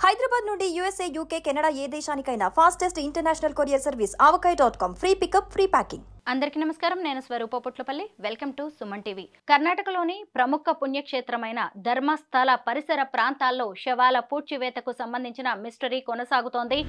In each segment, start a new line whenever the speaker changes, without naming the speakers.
హైదరాబాద్ నుండి USA, UK, Canada ఏ దేశానికైనా fastest international courier service avocai.com. Free pickup, free packing.
అందరికీ నమస్కారం. నేను Swaroopa Putlapalli. Welcome to Suman TV. కర్ణాటకలోని ప్రముఖ పుణ్యక్షేత్రమైన ధర్మస్థల పరిసర ప్రాంతాల్లో శవాల పూడ్చివేతకు సంబంధించిన మిస్టరీ కొనసాగుతోంది.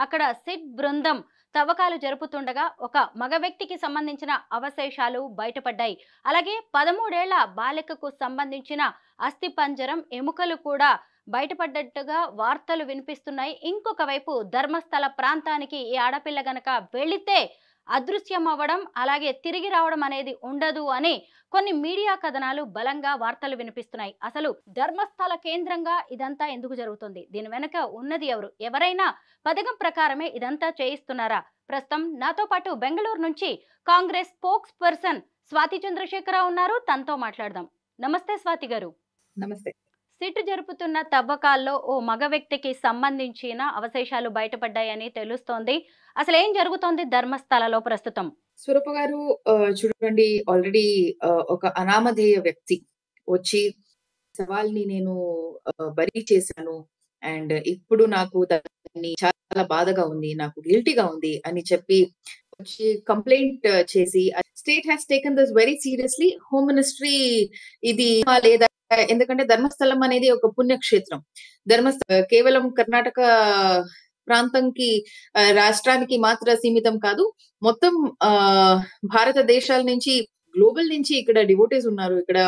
అక్కడ సిట్ బృందం తవ్వకాలు జరుపుతుండగా ఒక మగ వ్యక్తికి సంబంధించిన అవశేషాలు బయటపడ్డాయి. అలాగే 13 ఏళ్ల బాలికకు సంబంధించిన అస్థిపంజరం ఎముకలు కూడా బయటపడ్డట్టుగా వార్తలు వినిపిస్తున్నాయి. ఇంకొక వైపు ధర్మస్థల ప్రాంతానికి ఈ ఆడపిల్ల గనక వెళితే అదృశ్యం అవ్వడం, అలాగే తిరిగి రావడం అనేది ఉండదు అని కొన్ని మీడియా కథనాలు బలంగా వార్తలు వినిపిస్తున్నాయి. అసలు ధర్మస్థల కేంద్రంగా ఇదంతా ఎందుకు జరుగుతుంది? దీని వెనక ఉన్నది ఎవరు? ఎవరైనా పథకం ప్రకారమే ఇదంతా చేయిస్తున్నారా? ప్రస్తుతం నాతో పాటు బెంగళూరు నుంచి కాంగ్రెస్ స్పోక్స్ పర్సన్ స్వాతి చంద్రశేఖరరావు ఉన్నారు. తనతో మాట్లాడదాం. నమస్తే స్వాతి గారు.
నమస్తే.
సిట్ జరుపుతున్న తవ్వకాల్లో ఓ మగ వ్యక్తికి సంబంధించిన అవశేషాలు బయటపడ్డాయని తెలుస్తోంది. అసలు ఏం జరుగుతోంది ధర్మస్థలలో ప్రస్తుతం?
స్వరూప గారు, చూడండి, ఆల్రెడీ ఒక అనామధేయ వ్యక్తి వచ్చి సవాల్ని నేను బరీ చేశాను అండ్ ఇప్పుడు నాకు దాన్ని చాలా బాధగా ఉంది, నాకు గిల్టీగా ఉంది అని చెప్పి వచ్చి కంప్లైంట్ చేసి state has taken this very seriously. Home ministry ఇది లేదా, ఎందుకంటే ధర్మస్థలం అనేది ఒక పుణ్యక్షేత్రం. కేవలం కర్ణాటక ప్రాంతంకి రాష్ట్రానికి మాత్రం సీమితం కాదు, మొత్తం భారతదేశాల నుంచి, గ్లోబల్ నుంచి ఇక్కడ డివోటీస్ ఉన్నారు. ఇక్కడ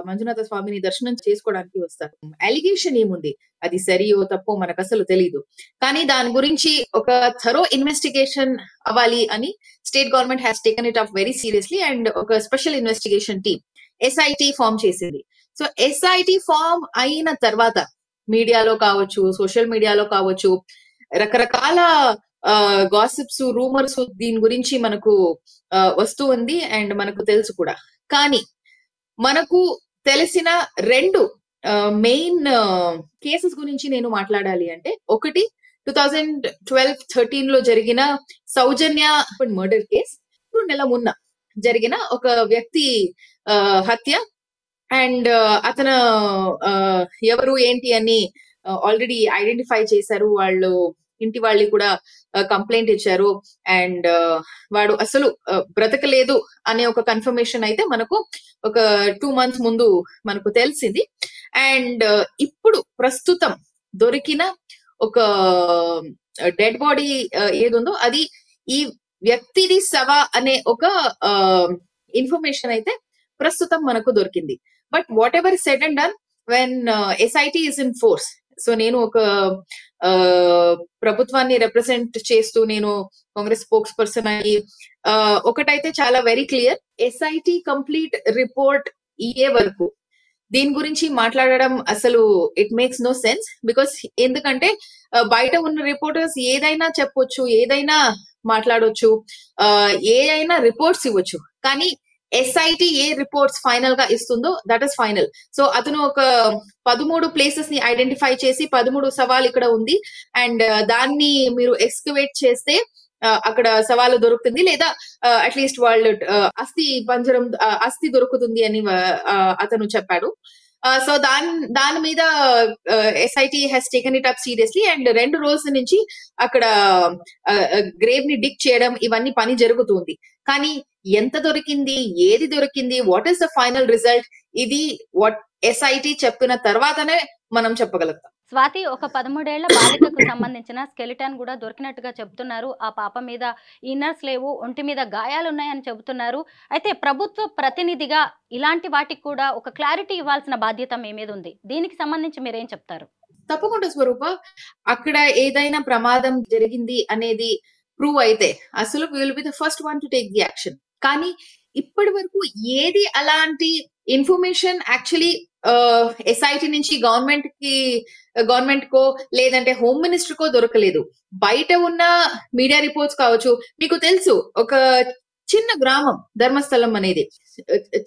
మంజునాథ స్వామిని దర్శనం చేసుకోవడానికి వస్తారు. అలిగేషన్ ఏముంది, అది సరియో తప్పో మనకు అసలు తెలీదు. కానీ దాని గురించి ఒక థరో ఇన్వెస్టిగేషన్ అవ్వాలి అని state government has taken it up very seriously and ఒక special investigation team SIT form చేసింది. సో SIT ఫామ్ అయిన తర్వాత మీడియాలో కావచ్చు, సోషల్ మీడియాలో కావచ్చు, రకరకాల గాసిప్స్, రూమర్స్ దీని గురించి మనకు వస్తూ ఉంది అండ్ మనకు తెలుసు కూడా. కానీ మనకు తెలిసిన రెండు మెయిన్ కేసెస్ గురించి నేను మాట్లాడాలి అంటే, ఒకటి 2012-13 లో జరిగిన సౌజన్య మర్డర్ కేస్, 2 నెలల మున్న జరిగిన ఒక వ్యక్తి హత్య అండ్ అతను ఎవరు ఏంటి అని ఆల్రెడీ ఐడెంటిఫై చేశారు. వాళ్ళు ఇంటి వాళ్ళు కూడా కంప్లైంట్ ఇచ్చారు అండ్ వాడు అసలు బ్రతకలేదు అనే ఒక కన్ఫర్మేషన్ అయితే మనకు ఒక 2 months ముందు మనకు తెలిసింది. అండ్ ఇప్పుడు ప్రస్తుతం దొరికిన ఒక డెడ్ బాడీ ఏదుందో అది ఈ వ్యక్తిది సవ అనే ఒక ఇన్ఫర్మేషన్ అయితే ప్రస్తుతం మనకు దొరికింది. But what ever said and done, when SIT is in force, so నేను ఒక ప్రభుత్వాన్ని రిప్రజెంట్ చేస్తూ నేను కాంగ్రెస్ స్పోక్స్ పర్సన్ అయ్యి ఒకటైతే చాలా very clear, SIT complete report ఇయ్యే వరకు దీని గురించి మాట్లాడడం అసలు it makes no sense. Because ఎందుకంటే బయట ఉన్న రిపోర్టర్స్ ఏదైనా చెప్పొచ్చు, ఏదైనా మాట్లాడొచ్చు, ఏదైనా రిపోర్ట్స్ ఇవ్వచ్చు. కానీ SIT ఏ రిపోర్ట్స్ ఫైనల్ గా ఇస్తుందో దట్ ఇస్ ఫైనల్. సో అతను ఒక 13 ప్లేసెస్ ని ఐడెంటిఫై చేసి 13 సవాల్ ఇక్కడ ఉంది అండ్ దాన్ని మీరు ఎక్స్కవేట్ చేస్తే అక్కడ సవాలు దొరుకుతుంది, లేదా అట్లీస్ట్ వాళ్ళు అస్థి దొరుకుతుంది అని అతను చెప్పాడు. సో దాని మీద SIT has taken it up seriously and 2 రోజుల నుంచి అక్కడ గ్రేవ్ ని డిగ్ చేయడం ఇవన్నీ పని జరుగుతుంది. కానీ ఎంత దొరికింది, ఏది దొరికింది, what is the final result, ఇది వాట్ SIT చెప్పిన తర్వాతనే మనం చెప్పగలుగుతాం.
స్వాతి, ఒక 13 ఏళ్ల బాలికకు సంబంధించిన స్కెలిటన్ కూడా దొరికినట్టుగా చెప్తున్నారు. ఆ పాప మీద ఇన్నర్స్ లేవు, ఒంటి మీద గాయాలున్నాయని చెబుతున్నారు. అయితే ప్రభుత్వ ప్రతినిధిగా ఇలాంటి వాటికి కూడా ఒక క్లారిటీ ఇవ్వాల్సిన బాధ్యత మీ మీద ఉంది. దీనికి సంబంధించి మీరేం చెప్తారు?
తప్పకుండా స్వరూప, అక్కడ ఏదైనా ప్రమాదం జరిగింది అనేది ప్రూవ్ అయితే అసలు will be the first one to take the action. కానీ ఇప్పటి వరకు ఏది అలాంటి ఇన్ఫర్మేషన్ యాక్చువల్లీ SIT నుంచి గవర్నమెంట్ కో లేదంటే హోమ్ మినిస్టర్ కో దొరకలేదు. బయట ఉన్న మీడియా రిపోర్ట్స్ కావచ్చు, మీకు తెలుసు ఒక చిన్న గ్రామం ధర్మస్థలం అనేది,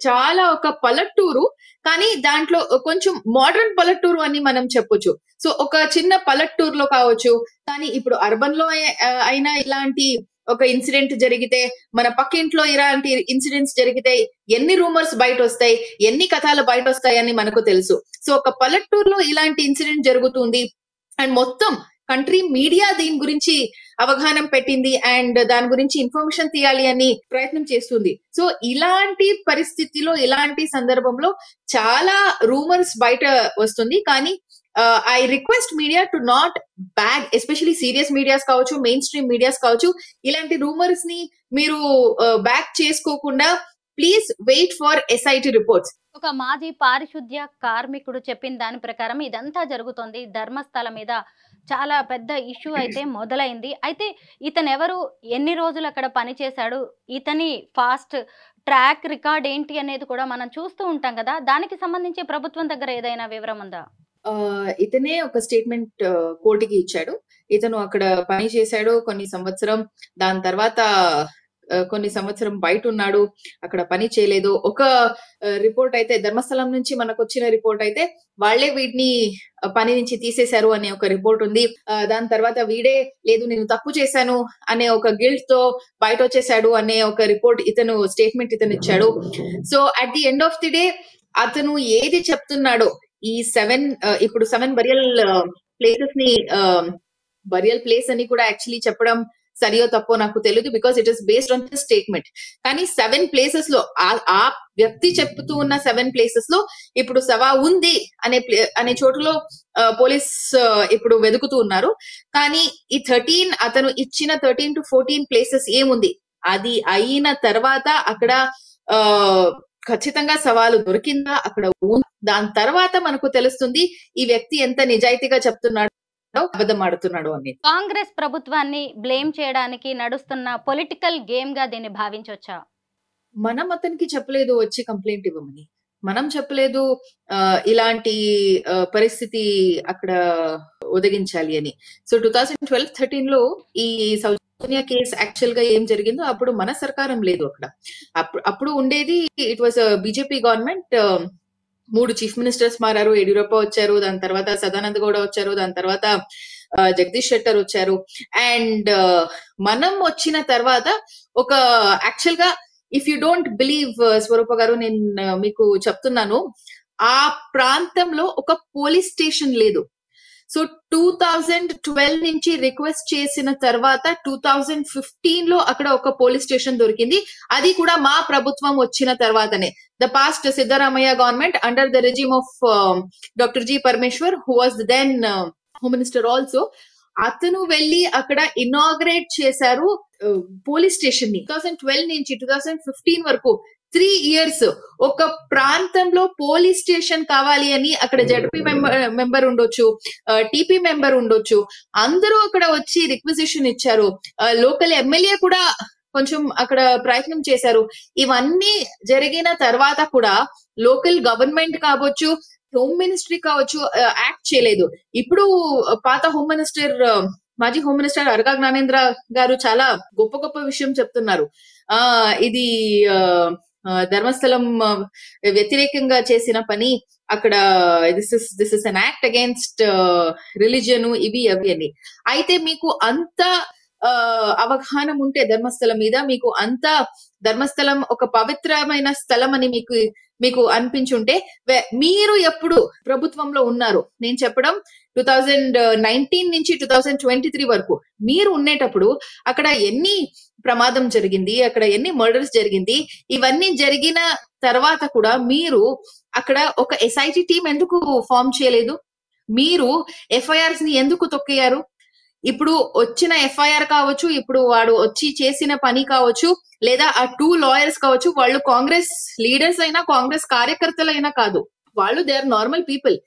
చాలా ఒక పల్లెటూరు, కానీ దాంట్లో కొంచెం మోడర్న్ పల్లెటూరు అని మనం చెప్పొచ్చు. సో ఒక చిన్న పల్లెటూరులో కావచ్చు, కానీ ఇప్పుడు అర్బన్ లో అయినా ఇలాంటి ఒక ఇన్సిడెంట్ జరిగితే, మన పక్కింట్లో ఇలాంటి ఇన్సిడెంట్స్ జరిగితే ఎన్ని రూమర్స్ బయట వస్తాయి, ఎన్ని కథలు బయట వస్తాయని మనకు తెలుసు. సో ఒక పల్లెటూరులో ఇలాంటి ఇన్సిడెంట్ జరుగుతుంది అండ్ మొత్తం కంట్రీ మీడియా దీని గురించి అవగాహన పెట్టింది అండ్ దాని గురించి ఇన్ఫర్మేషన్ తీయాలి అని ప్రయత్నం చేస్తుంది. సో ఇలాంటి పరిస్థితిలో, ఇలాంటి సందర్భంలో చాలా రూమర్స్ బయట వస్తుంది. కానీ I request media to not bug, especially serious medias కావచ్చు, మెయిన్ స్ట్రీమ్ మీడియాస్ కావచ్చు, ఇలాంటి రూమర్స్ ని మీరు బ్యాక్ చేసుకోకుండా please wait for SIT reports.
ఒక మాజీ పారిశుద్ధ్య కార్మికుడు చెప్పిన దాని ప్రకారం ఇదంతా జరుగుతోంది. ధర్మస్థల మీద చాలా పెద్ద ఇష్యూ అయితే మొదలైంది. అయితే ఇతను ఎవరు, ఎన్ని రోజులు అక్కడ పనిచేశాడు, ఇతని ఫాస్ట్ ట్రాక్ రికార్డ్ ఏంటి అనేది కూడా మనం చూస్తూ ఉంటాం కదా. దానికి సంబంధించి ప్రభుత్వం దగ్గర ఏదైనా వివరం ఉందా?
ఇతనే ఒక స్టేట్మెంట్ కోర్టుకి ఇచ్చాడు. ఇతను అక్కడ పని చేశాడు కొన్ని సంవత్సరం, దాని తర్వాత కొన్ని సంవత్సరం బయట ఉన్నాడు, అక్కడ పని చేయలేదు. ఒక రిపోర్ట్ అయితే ధర్మస్థలం నుంచి మనకు వచ్చిన రిపోర్ట్ అయితే వాళ్లే వీడిని పని నుంచి తీసేశారు అనే ఒక రిపోర్ట్ ఉంది. దాని తర్వాత వీడే లేదు నేను తప్పు చేశాను అనే ఒక గిల్ట్ తో బయట వచ్చేసాడు అనే ఒక రిపోర్ట్ ఇతను స్టేట్మెంట్ ఇతను ఇచ్చాడు. So at the end of the day అతను ఏది చెప్తున్నాడో, ఈ 7 ఇప్పుడు 7 బరియల్ ప్లేసెస్ ని బరియల్ ప్లేస్ అని కూడా యాక్చువల్లీ చెప్పడం సరియో తప్పో నాకు తెలియదు, because it is based on the statement. కానీ 7 ప్లేసెస్ లో ఆ వ్యక్తి చెప్తూ ఉన్న 7 ప్లేసెస్ లో ఇప్పుడు సవా ఉంది అనే చోటులో పోలీస్ ఇప్పుడు వెతుకుతూ ఉన్నారు. కానీ ఈ 13 అతను ఇచ్చిన 13 to 14 ప్లేసెస్ ఏముంది, అది అయిన తర్వాత అక్కడ ఖచ్చితంగా సవాలు దొరికిందా, అక్కడ దాని తర్వాత మనకు తెలుస్తుంది ఈ వ్యక్తి ఎంత నిజాయితీగా చెప్తున్నాడు, అబద్ధం ఆడుతున్నాడు అనేది.
కాంగ్రెస్ ప్రభుత్వాన్ని బ్లేమ్ చేయడానికి నడుస్తున్న పొలిటికల్ గేమ్ గా దీన్ని భావించవచ్చా?
మనం అతనికి చెప్పలేదు వచ్చి కంప్లైంట్ ఇవ్వమని, మనం చెప్పలేదు ఇలాంటి పరిస్థితి అక్కడ ఒదిగించాలి అని. సో 2012-13 లో ఈ సౌజన్య కేసు యాక్చువల్ గా ఏం జరిగిందో అప్పుడు మన సర్కారం లేదు అక్కడ. అప్పుడు ఉండేది it was BJP government. 3 chief ministers మారారు. యడియూరప్ప వచ్చారు, దాని తర్వాత సదానంద గౌడ వచ్చారు, దాని తర్వాత జగదీష్ షెట్టర్ వచ్చారు. అండ్ మనం వచ్చిన తర్వాత ఒక యాక్చువల్ గా ఇఫ్ యూ డోంట్ బిలీవ్ స్వరూప గారు, నేను మీకు చెప్తున్నాను, ఆ ప్రాంతంలో ఒక పోలీస్ స్టేషన్ లేదు. సో 2012 నుంచి రిక్వెస్ట్ చేసిన తర్వాత 2015 లో అక్కడ ఒక పోలీస్ స్టేషన్ దొరికింది. అది కూడా మా ప్రభుత్వం వచ్చిన తర్వాతనే. The past Siddaramaiah government under the regime of doctor G Parameshwar, who was then home minister also, అతను వెళ్లి అక్కడ ఇనాగ్రేట్ చేశారు పోలీస్ స్టేషన్ ని. 2012 నుంచి 2015 వరకు 3 years ఒక ప్రాంతంలో పోలీస్ స్టేషన్ కావాలి అని అక్కడ జడ్పీ మెంబర్ ఉండొచ్చు, టీపీ మెంబర్ ఉండొచ్చు, అందరూ అక్కడ వచ్చి రిక్విజిషన్ ఇచ్చారు. లోకల్ ఎమ్మెల్యే కూడా కొంచెం అక్కడ ప్రయత్నం చేశారు. ఇవన్నీ జరిగిన తర్వాత కూడా లోకల్ గవర్నమెంట్ కావచ్చు, హోమ్ మినిస్ట్రీ కావచ్చు యాక్ట్ చేయలేదు. ఇప్పుడు పాత హోమ్ మినిస్టర్, మాజీ హోమ్ మినిస్టర్ అరగా జ్ఞానేంద్ర గారు చాలా గొప్ప గొప్ప విషయం చెప్తున్నారు. ఇది ధర్మస్థలం వ్యతిరేకంగా చేసిన పని, అక్కడ this is an act against religion, ఇవి అవి అని. అయితే మీకు అంత అవగాహన ఉంటే ధర్మస్థలం మీద, మీకు అంత ధర్మస్థలం ఒక పవిత్రమైన స్థలం అని మీకు అనిపించుంటే, మీరు ఎప్పుడు ప్రభుత్వంలో ఉన్నారు, నేను చెప్పడం 2019 నుంచి 2023 వరకు మీరు ఉండేటప్పుడు అక్కడ ఎన్ని ప్రమాదం జరిగింది, అక్కడ ఎన్ని మర్డర్స్ జరిగింది, ఇవన్నీ జరిగిన తర్వాత కూడా మీరు అక్కడ ఒక SIT టీం ఎందుకు ఫామ్ చేయలేదు? మీరు FIRs ని ఎందుకు తొక్కేయారు? ఇప్పుడు వచ్చిన FIR కావచ్చు, ఇప్పుడు వాడు వచ్చి చేసిన పని కావచ్చు, లేదా ఆ 2 lawyers కావచ్చు, వాళ్ళు కాంగ్రెస్ లీడర్స్ అయినా కాంగ్రెస్ కార్యకర్తలైనా కాదు, వాళ్ళు దే ఆర్ నార్మల్ పీపుల్.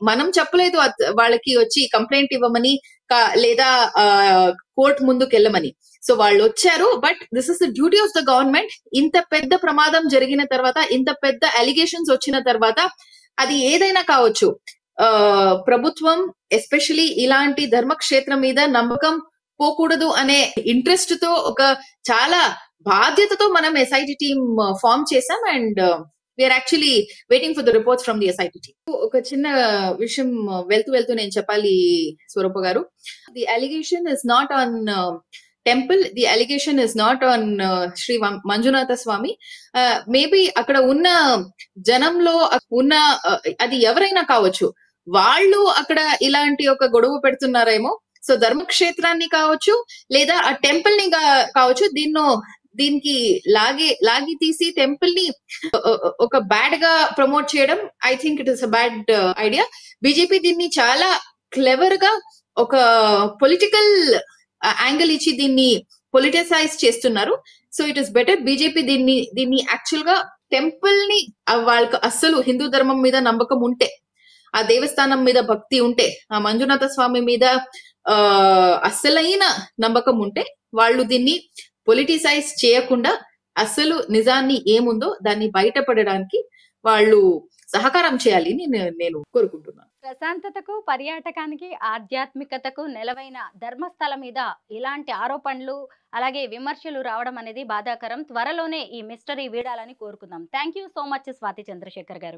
మనం చెప్పలేదు వాళ్ళకి వచ్చి కంప్లైంట్ ఇవ్వమని లేదా కోర్టు ముందుకు వెళ్ళమని. సో వాళ్ళు వచ్చారు, but this is the duty of the government. ఇంత పెద్ద ప్రమాదం జరిగిన తర్వాత, ఇంత పెద్ద అలిగేషన్స్ వచ్చిన తర్వాత, అది ఏదైనా కావచ్చు, ప్రభుత్వం ఎస్పెషలీ ఇలాంటి ధర్మక్షేత్రం మీద నమ్మకం పోకూడదు అనే ఇంట్రెస్ట్ తో, ఒక చాలా బాధ్యతతో మనం SIT టీమ్ ఫామ్ చేసాం. And we are actually waiting for the reports from the SIT team. ఒక చిన్న విషయం వెళ్తూ నేను చెప్పాలి స్వరూప గారు. The allegation is not on temple. The allegation is not on Shri Manjunatha Swamy. Maybe అక్కడ ఉన్న జనంలో ఉన్న అది ఎవరైనా కావచ్చు, వాళ్ళు అక్కడ ఇలాంటి ఒక గొడవ పెడుతున్నారేమో. సో ధర్మక్షేత్రాన్ని కావచ్చు లేదా ఆ టెంపుల్ ని కావచ్చు, దీనికి లాగి తీసి టెంపుల్ ని ఒక బ్యాడ్ గా ప్రమోట్ చేయడం, I think it is a bad idea. BJP దీన్ని చాలా క్లెవర్ గా ఒక పొలిటికల్ యాంగిల్ ఇచ్చి దీన్ని పొలిటిసైజ్ చేస్తున్నారు. So it is better BJP దీన్ని యాక్చువల్ గా టెంపుల్ ని వాళ్ళకి అస్సలు హిందూ ధర్మం మీద నమ్మకం ఉంటే, ఆ దేవస్థానం మీద భక్తి ఉంటే, ఆ మంజునాథ స్వామి మీద అస్సలైన నమ్మకం ఉంటే వాళ్ళు దీన్ని పొలిటిసైజ్ చేయకుండా అస్సలు నిజాన్ని ఏముందో దాన్ని బయటపడడానికి వాళ్ళు సహకారం చేయాలి అని నేను కోరుకుంటున్నాను.
ప్రశాంతతకు, పర్యాటకానికి, ఆధ్యాత్మికతకు నెలవైన ధర్మస్థలం మీద ఇలాంటి ఆరోపణలు అలాగే విమర్శలు రావడం అనేది బాధాకరం. త్వరలోనే ఈ మిస్టరీ వీడాలని కోరుకుందాం. Thank you so much Swathi Chandrasekhar గారు.